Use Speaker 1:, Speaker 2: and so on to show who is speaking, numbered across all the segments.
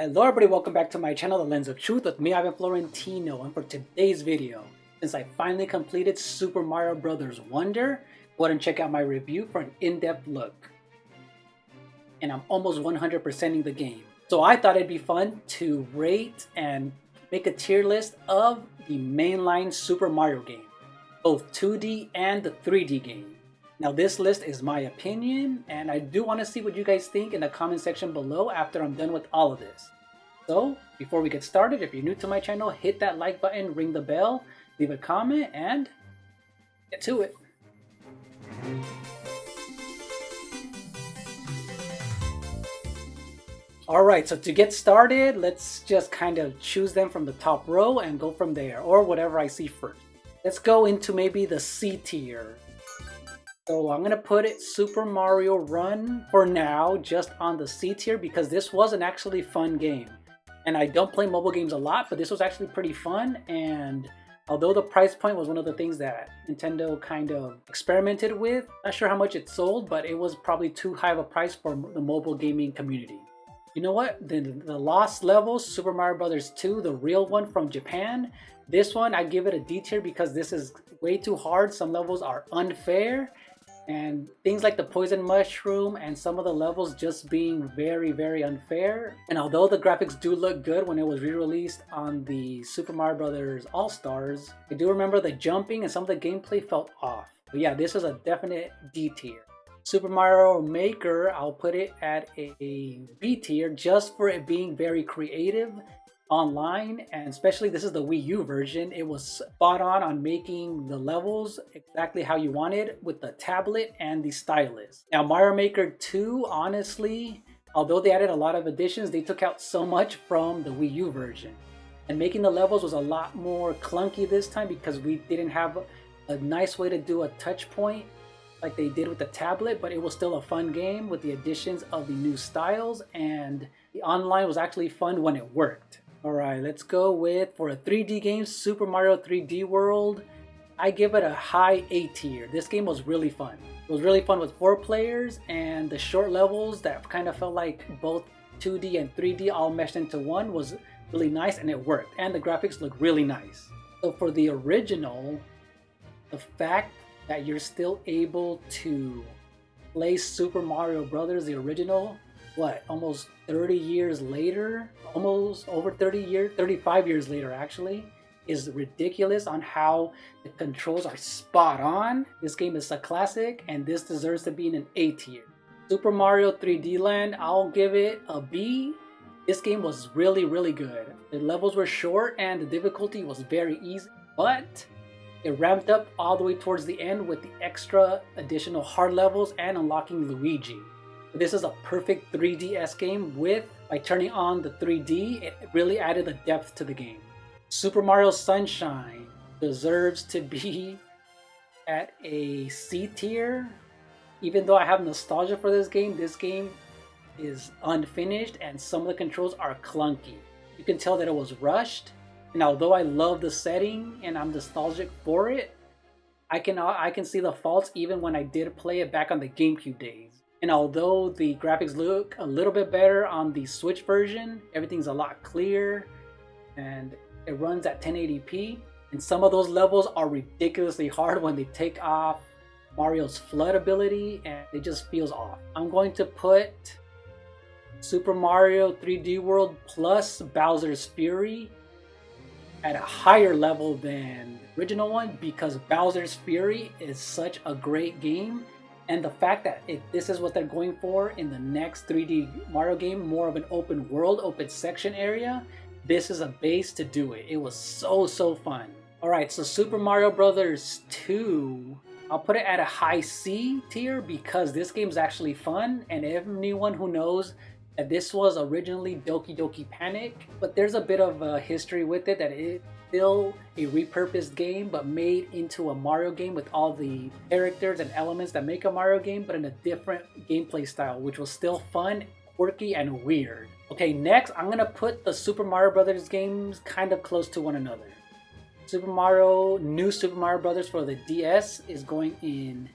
Speaker 1: Hello everybody, welcome back to my channel, The Lens of Truth, with me, Ivan Florentino, and for today's video, since I finally completed Super Mario Bros. Wonder, go ahead and check out my review for an in-depth look. And I'm almost 100%ing the game. So I thought it'd be fun to rate and make a tier list of the mainline Super Mario game, both 2D and the 3D game. Now this list is my opinion, and I do want to see what you guys think in the comment section below after I'm done with all of this. So before we get started, if you're new to my channel, hit that like button, ring the bell, leave a comment, and get to it. Alright, so to get started, let's just kind of choose them from the top row and go from there, or whatever I see first. Let's go into maybe the C tier. So I'm going to put it Super Mario Run for now, just on the C tier, because this was an actually fun game. And I don't play mobile games a lot, but this was actually pretty fun. And although the price point was one of the things that Nintendo kind of experimented with, not sure how much it sold, but it was probably too high of a price for the mobile gaming community. You know what? The Lost Levels, Super Mario Bros. 2, the real one from Japan, this one I give it a D tier because this is way too hard. Some levels are unfair. And things like the poison mushroom and some of the levels just being very unfair. And although the graphics do look good when it was re-released on the Super Mario Bros. All-Stars, I do remember the jumping and some of the gameplay felt off. But yeah, this is a definite D tier. Super Mario Maker, I'll put it at a B tier just for it being very creative online, and especially this is the Wii U version. It was spot on making the levels exactly how you wanted with the tablet and the stylus. Now Mario Maker 2, honestly, although they added a lot of additions, they took out so much from the Wii U version, and making the levels was a lot more clunky this time because we didn't have a nice way to do a touch point like they did with the tablet. But it was still a fun game with the additions of the new styles, and the online was actually fun when it worked. Alright, let's go with, for a 3D game, Super Mario 3D World. I give it a high A tier. This game was really fun. It was really fun with 4 players, and the short levels that kind of felt like both 2D and 3D all meshed into one was really nice, and it worked. And the graphics look really nice. So for the original, the fact that you're still able to play Super Mario Brothers, the original, almost 30 years later, almost over 30 years, 35 years later actually, is ridiculous on how the controls are spot on. This game is a classic, and this deserves to be in an A tier. Super Mario 3D Land, I'll give it a B. This game was really good. The levels were short and the difficulty was very easy, but it ramped up all the way towards the end with the extra additional hard levels and unlocking Luigi. This is a perfect 3DS game by turning on the 3D, it really added the depth to the game. Super Mario Sunshine deserves to be at a C tier. Even though I have nostalgia for this game is unfinished and some of the controls are clunky. You can tell that it was rushed, and although I love the setting and I'm nostalgic for it, I can see the faults even when I did play it back on the GameCube days. And although the graphics look a little bit better on the Switch version, everything's a lot clearer and it runs at 1080p. And some of those levels are ridiculously hard when they take off Mario's flood ability, and it just feels off. I'm going to put Super Mario 3D World plus Bowser's Fury at a higher level than the original one because Bowser's Fury is such a great game. And the fact that this is what they're going for in the next 3D Mario game, more of an open world, open section area, this is a base to do it. It was so fun. Alright, so Super Mario Bros. 2, I'll put it at a high C tier because this game is actually fun, and anyone who knows that this was originally Doki Doki Panic, but there's a bit of a history with it, that it's still a repurposed game but made into a Mario game with all the characters and elements that make a Mario game, but in a different gameplay style, which was still fun, quirky, and weird. Okay, next I'm gonna put the Super Mario Brothers games kind of close to one another. New Super Mario Brothers for the DS is going in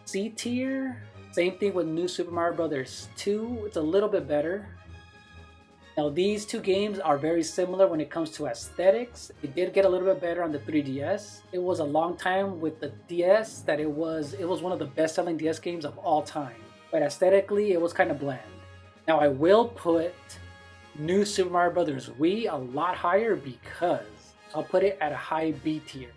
Speaker 1: C tier. Same thing with New Super Mario Bros. 2, it's a little bit better. Now these two games are very similar when it comes to aesthetics. It did get a little bit better on the 3DS. It was a long time with the DS that it was one of the best-selling DS games of all time. But aesthetically, it was kind of bland. Now I will put New Super Mario Bros. Wii a lot higher because I'll put it at a high B tier.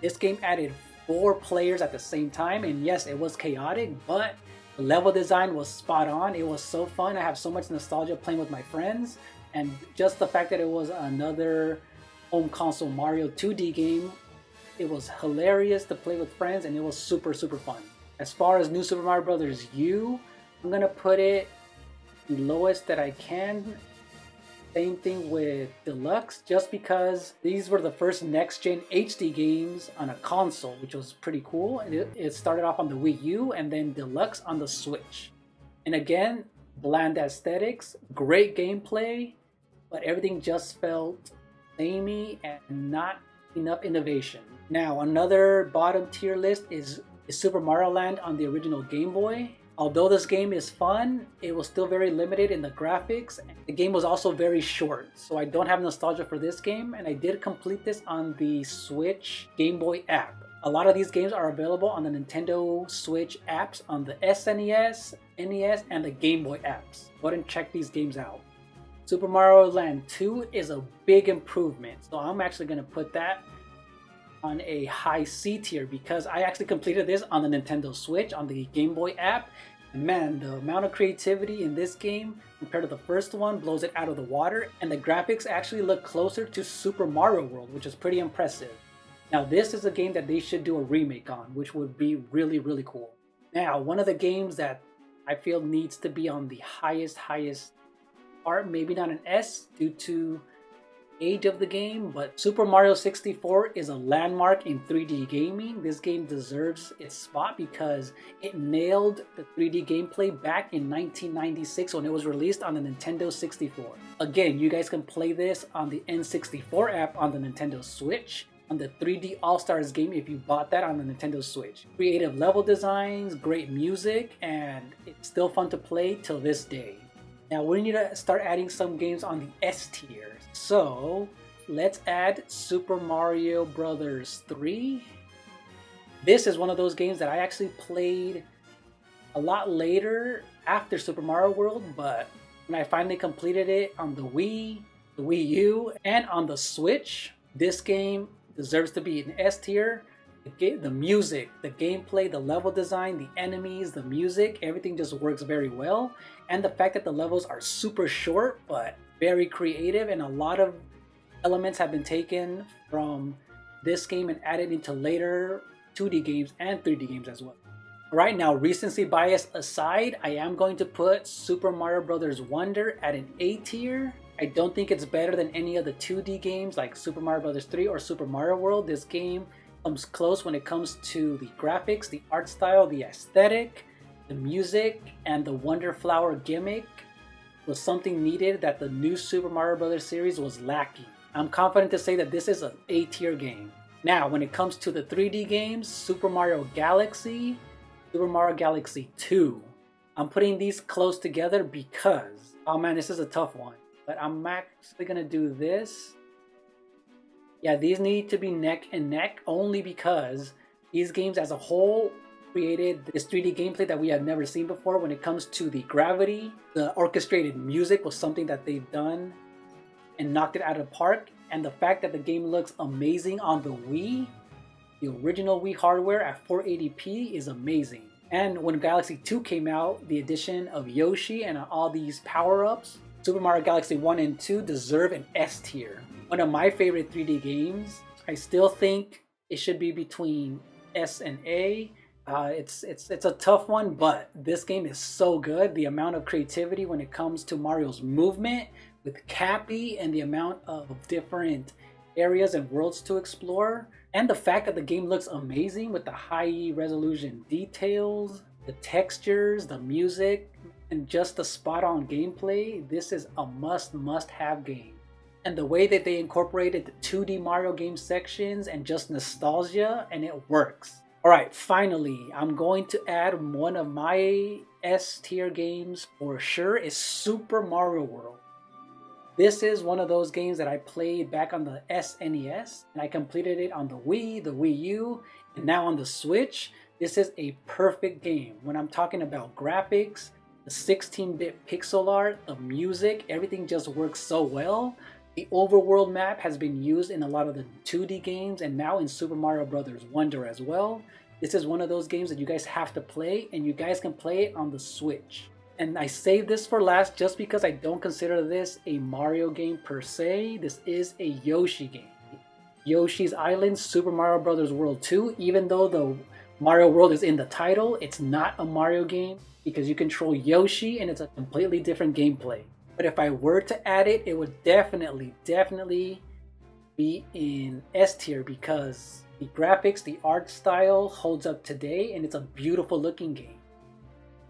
Speaker 1: This game added 4 players at the same time, and yes, it was chaotic, but the level design was spot on. It was so fun. I have so much nostalgia playing with my friends, and just the fact that it was another home console Mario 2D game, it was hilarious to play with friends, and it was super fun. As far as New Super Mario Bros. U, I'm gonna put it the lowest that I can. Same thing with Deluxe, just because these were the first next-gen HD games on a console, which was pretty cool. And it started off on the Wii U and then Deluxe on the Switch. And again, bland aesthetics, great gameplay, but everything just felt samey and not enough innovation. Now, another bottom tier list is Super Mario Land on the original Game Boy. Although this game is fun, it was still very limited in the graphics. The game was also very short, so I don't have nostalgia for this game, and I did complete this on the Switch Game Boy app. A lot of these games are available on the Nintendo Switch apps on the SNES, NES, and the Game Boy apps. Go ahead and check these games out. Super Mario Land 2 is a big improvement, so I'm actually going to put that on a high C tier because I actually completed this on the Nintendo Switch on the Game Boy app. And man, the amount of creativity in this game compared to the first one blows it out of the water, and the graphics actually look closer to Super Mario World, which is pretty impressive. Now this is a game that they should do a remake on, which would be really cool. Now, one of the games that I feel needs to be on the highest part, maybe not an S due to age of the game, but Super Mario 64 is a landmark in 3D gaming. This game deserves its spot because it nailed the 3D gameplay back in 1996 when it was released on the Nintendo 64. Again, you guys can play this on the N64 app on the Nintendo Switch, on the 3D All-Stars game if you bought that on the Nintendo Switch. Creative level designs, great music, and it's still fun to play till this day. Now we need to start adding some games on the S tier. So let's add Super Mario Bros. 3. This is one of those games that I actually played a lot later after Super Mario World, but when I finally completed it on the Wii, the Wii U, and on the Switch, this game deserves to be an S tier. The music, the gameplay, the level design, the enemies, the music, everything just works very well. And the fact that the levels are super short but very creative, and a lot of elements have been taken from this game and added into later 2D games and 3D games as well. Alright, now recency bias aside, I am going to put Super Mario Bros. Wonder at an A tier. I don't think it's better than any of the 2D games like Super Mario Bros. 3 or Super Mario World. This game comes close when it comes to the graphics, the art style, the aesthetic, the music, and the Wonder Flower gimmick was something needed that the new Super Mario Bros. Series was lacking. I'm confident to say that this is an A tier game. Now, when it comes to the 3D games, Super Mario Galaxy, Super Mario Galaxy 2. I'm putting these close together because, oh man, this is a tough one. But I'm actually gonna do this. Yeah, these need to be neck and neck only because these games as a whole created this 3D gameplay that we have never seen before. When it comes to the gravity, the orchestrated music was something that they've done and knocked it out of the park. And the fact that the game looks amazing on the Wii, the original Wii hardware at 480p is amazing. And when Galaxy 2 came out, the addition of Yoshi and all these power-ups, Super Mario Galaxy 1 and 2 deserve an S tier. One of my favorite 3D games. I still think it should be between S and A. It's a tough one, but this game is so good. The amount of creativity when it comes to Mario's movement with Cappy and the amount of different areas and worlds to explore, and the fact that the game looks amazing with the high resolution details, the textures, the music, and just the spot on gameplay. This is a must-have game. And the way that they incorporated the 2D Mario game sections and just nostalgia, and it works. Alright, finally, I'm going to add one of my S tier games for sure is Super Mario World. This is one of those games that I played back on the SNES, and I completed it on the Wii, the Wii U, and now on the Switch. This is a perfect game. When I'm talking about graphics, the 16-bit pixel art, the music, everything just works so well. The overworld map has been used in a lot of the 2D games and now in Super Mario Bros. Wonder as well. This is one of those games that you guys have to play, and you guys can play it on the Switch. And I saved this for last just because I don't consider this a Mario game per se. This is a Yoshi game. Yoshi's Island Super Mario Bros. World 2, even though the Mario World is in the title, it's not a Mario game because you control Yoshi and it's a completely different gameplay. But if I were to add it, it would definitely be in S tier because the graphics, the art style holds up today and it's a beautiful looking game.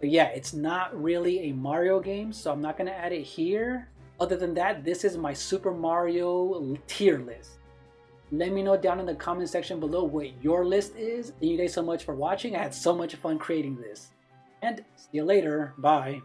Speaker 1: But yeah, it's not really a Mario game, so I'm not going to add it here. Other than that, this is my Super Mario tier list. Let me know down in the comment section below what your list is. Thank you guys so much for watching. I had so much fun creating this. And see you later. Bye.